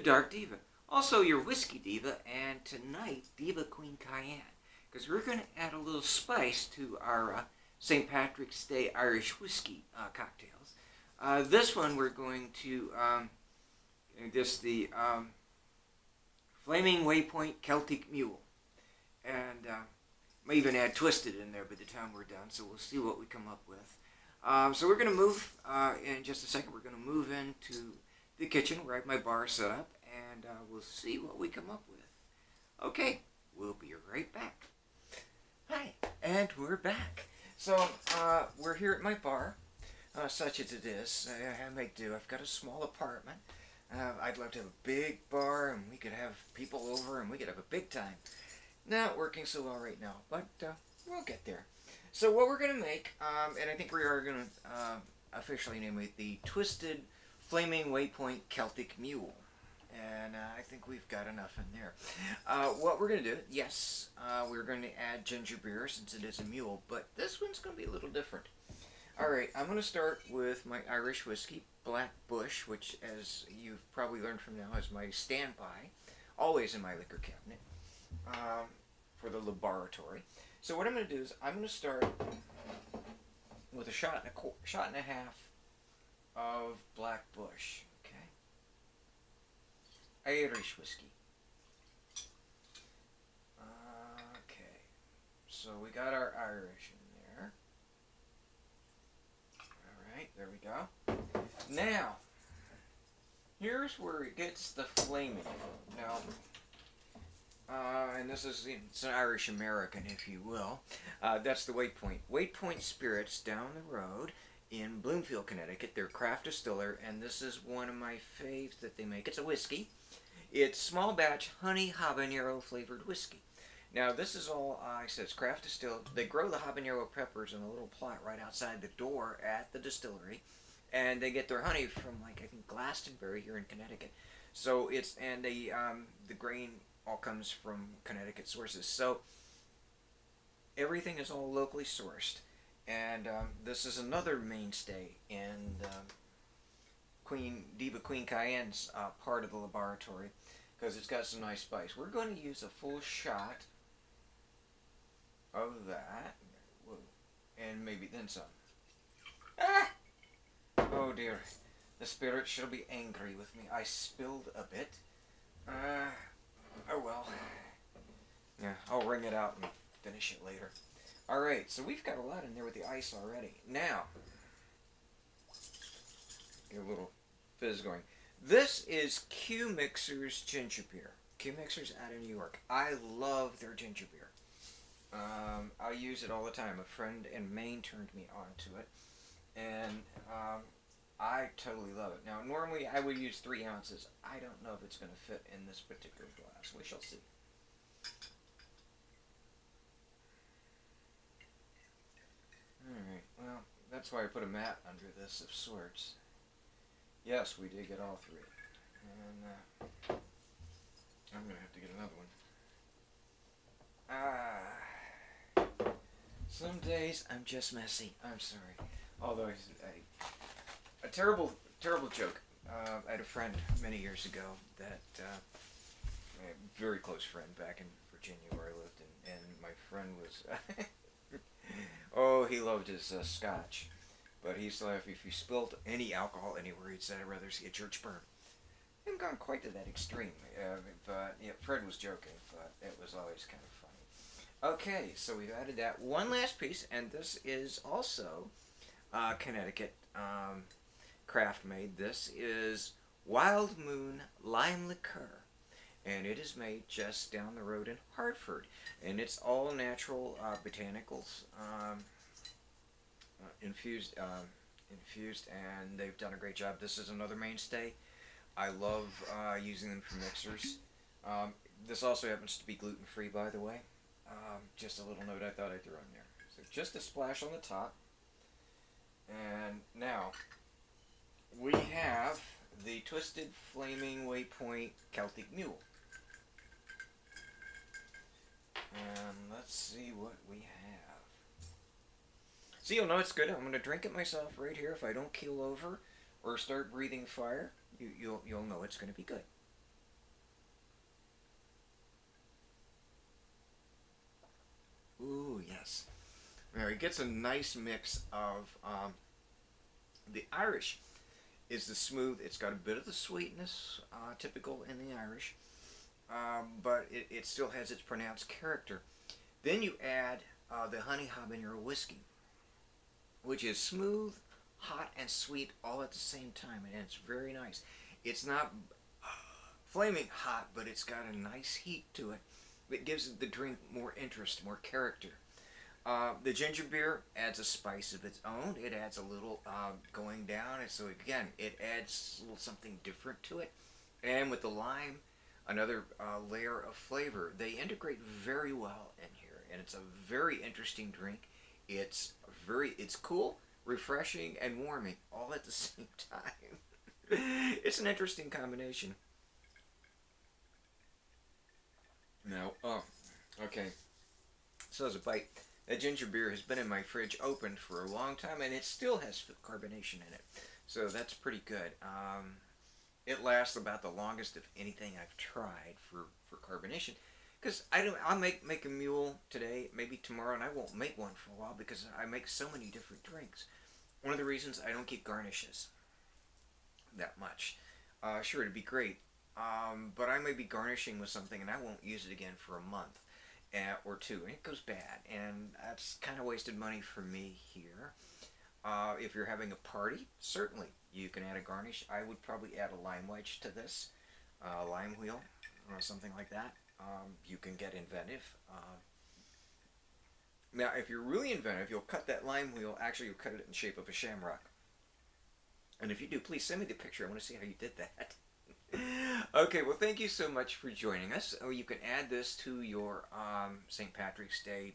Dark Diva. Also your Whiskey Diva, and tonight, Diva Queen Cayenne. Because we're going to add a little spice to our St. Patrick's Day Irish Whiskey cocktails. This one we're going to, just the Flaming Waypoint Celtic Mule. And might even add Twisted in there by the time we're done, so we'll see what we come up with. So we're going to move, in just a second, we're going to move into the kitchen where I have my bar set up, and we'll see what we come up with. Okay, we'll be right back. Hi, and we're back. So, we're here at my bar, such as it is. I make do. I've got a small apartment. I'd love to have a big bar, and we could have people over, and we could have a big time. Not working so well right now, but we'll get there. So what we're going to make, and I think we are going to officially name it the Twisted Flaming Waypoint Celtic Mule. And I think we've got enough in there. What we're going to do, yes, we're going to add ginger beer since it is a mule, but this one's going to be a little different. Alright, I'm going to start with my Irish whiskey, Black Bush, which, as you've probably learned from now, is my standby, always in my liquor cabinet. For the laboratory. So what I'm going to do is I'm going to start with a shot and a half of Black Bush. Okay. Irish whiskey. Okay. So we got our Irish in there. Alright, there we go. Now, here's where it gets the flaming. Now, and this is, it's an Irish American, if you will. That's the Waypoint. Waypoint Spirits down the road in Bloomfield, Connecticut. They're craft distiller, and this is one of my faves that they make. It's a whiskey. It's small batch honey habanero flavored whiskey. Now, this is all, I said, it's craft distilled. They grow the habanero peppers in a little plot right outside the door at the distillery, and they get their honey from, like, I think, Glastonbury here in Connecticut. So it's, and they, the grain all comes from Connecticut sources. So everything is all locally sourced, and this is another mainstay in Diva Queen Cayenne's part of the laboratory, because it's got some nice spice. We're going to use a full shot of that. Whoa. And maybe then some. Ah! Oh dear, the spirit shall be angry with me. I spilled a bit. Oh well. Yeah, I'll wring it out and finish it later. Alright, so we've got a lot in there with the ice already. Now, get a little fizz going. This is Q Mixer's ginger beer. Q Mixer's out of New York. I love their ginger beer. I use it all the time. A friend in Maine turned me on to it. And I totally love it. Now, normally I would use 3 ounces. I don't know if it's going to fit in this particular glass. We shall see. Alright, well, that's why I put a mat under this of sorts. Yes, we did get all 3. And I'm going to have to get another one. Some days I'm just messy. I'm sorry. Although a terrible joke. I had a friend many years ago that, a very close friend back in Virginia where I lived, and my friend was, oh, he loved his scotch, but he used to laugh if you spilled any alcohol anywhere, he'd say, I'd rather see a church burn. I haven't gone quite to that extreme, but yeah, Fred was joking, but it was always kind of funny. Okay, so we've added that. One last piece, and this is also Connecticut craft made. This is Wild Moon Lime Liqueur, and it is made just down the road in Hartford, and it's all natural botanicals infused, and they've done a great job. This is another mainstay. I love using them for mixers. This also happens to be gluten-free, by the way. Just a little note I thought I'd throw in there. So just a splash on the top. And now, we have the Twisted Flaming Waypoint Celtic Mule. And let's see what we have. See, you'll know it's good. I'm going to drink it myself right here. If I don't keel over or start breathing fire, you'll know it's going to be good. it gets a nice mix of the Irish is the smooth. It's got a bit of the sweetness, typical in the Irish, but it still has its pronounced character. Then you add the honey habanero whiskey, which is smooth, hot, and sweet all at the same time, and it's very nice. It's not flaming hot, but it's got a nice heat to it. It gives the drink more interest, more character. The ginger beer adds a spice of its own. It adds a little going down, and so again, it adds a little something different to it. And with the lime, another layer of flavor. They integrate very well in here, and it's a very interesting drink. It's cool, refreshing, and warming all at the same time. It's an interesting combination. Now, okay. So as a bite, that ginger beer has been in my fridge open for a long time, and it still has carbonation in it. So that's pretty good. It lasts about the longest of anything I've tried for carbonation. Because I'll make a mule today, maybe tomorrow, and I won't make one for a while because I make so many different drinks. One of the reasons I don't keep garnishes that much. Sure, it'd be great. But I may be garnishing with something and I won't use it again for a month or two, and it goes bad, and that's kind of wasted money for me here. If you're having a party, certainly you can add a garnish. I would probably add a lime wedge to this, lime wheel, or something like that. You can get inventive. Now, if you're really inventive, you'll cut that lime wheel. Actually, you'll cut it in the shape of a shamrock. And if you do, please send me the picture. I want to see how you did that. Okay, well, thank you so much for joining us. Oh, you can add this to your St. Patrick's Day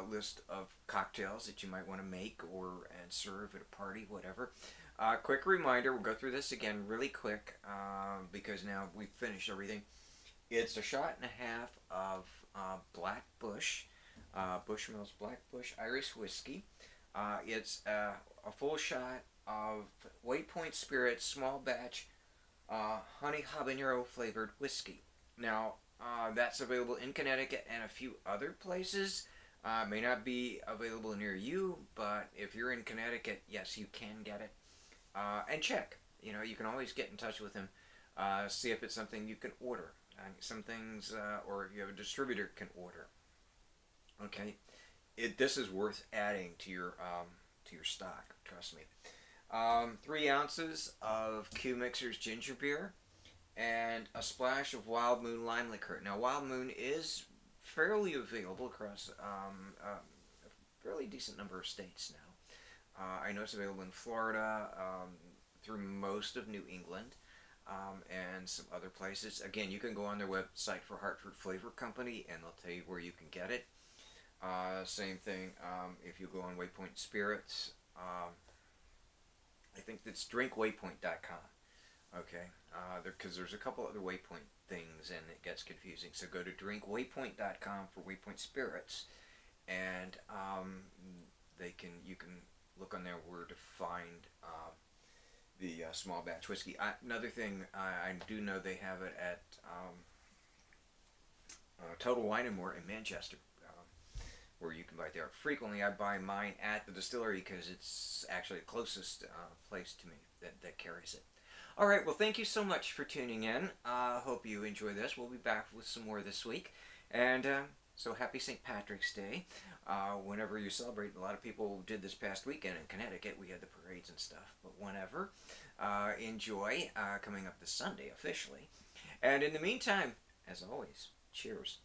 list of cocktails that you might want to make and serve at a party, whatever. Quick reminder, we'll go through this again really quick because now we've finished everything. It's a shot and a half of Black Bush, Bushmills Black Bush Irish whiskey. It's a full shot of Waypoint Spirit small batch honey habanero flavored whiskey. Now, that's available in Connecticut and a few other places. May not be available near you, but if you're in Connecticut, yes, you can get it. And check. You know, you can always get in touch with him, see if it's something you can order. Some things, or you have a distributor can order. Okay, this is worth adding to your stock. Trust me. 3 ounces of Q Mixer's ginger beer, and a splash of Wild Moon lime liqueur. Now, Wild Moon is fairly available across a fairly decent number of states now. I know it's available in Florida, through most of New England, and some other places. Again, you can go on their website for Hartford Flavor Company, and they'll tell you where you can get it. Same thing if you go on Waypoint Spirits. I think it's drinkwaypoint.com. Okay, because there's a couple other Waypoint things, and it gets confusing. So go to drinkwaypoint.com for Waypoint Spirits, and you can look on there where to find the small batch whiskey. Another thing, I do know they have it at Total Wine and More in Manchester, where you can buy it there. Frequently, I buy mine at the distillery because it's actually the closest place to me that carries it. All right, well, thank you so much for tuning in. Hope you enjoy this. We'll be back with some more this week. And so happy St. Patrick's Day. Whenever you celebrate, a lot of people did this past weekend in Connecticut. We had the parades and stuff. But whenever, enjoy coming up this Sunday officially. And in the meantime, as always, cheers.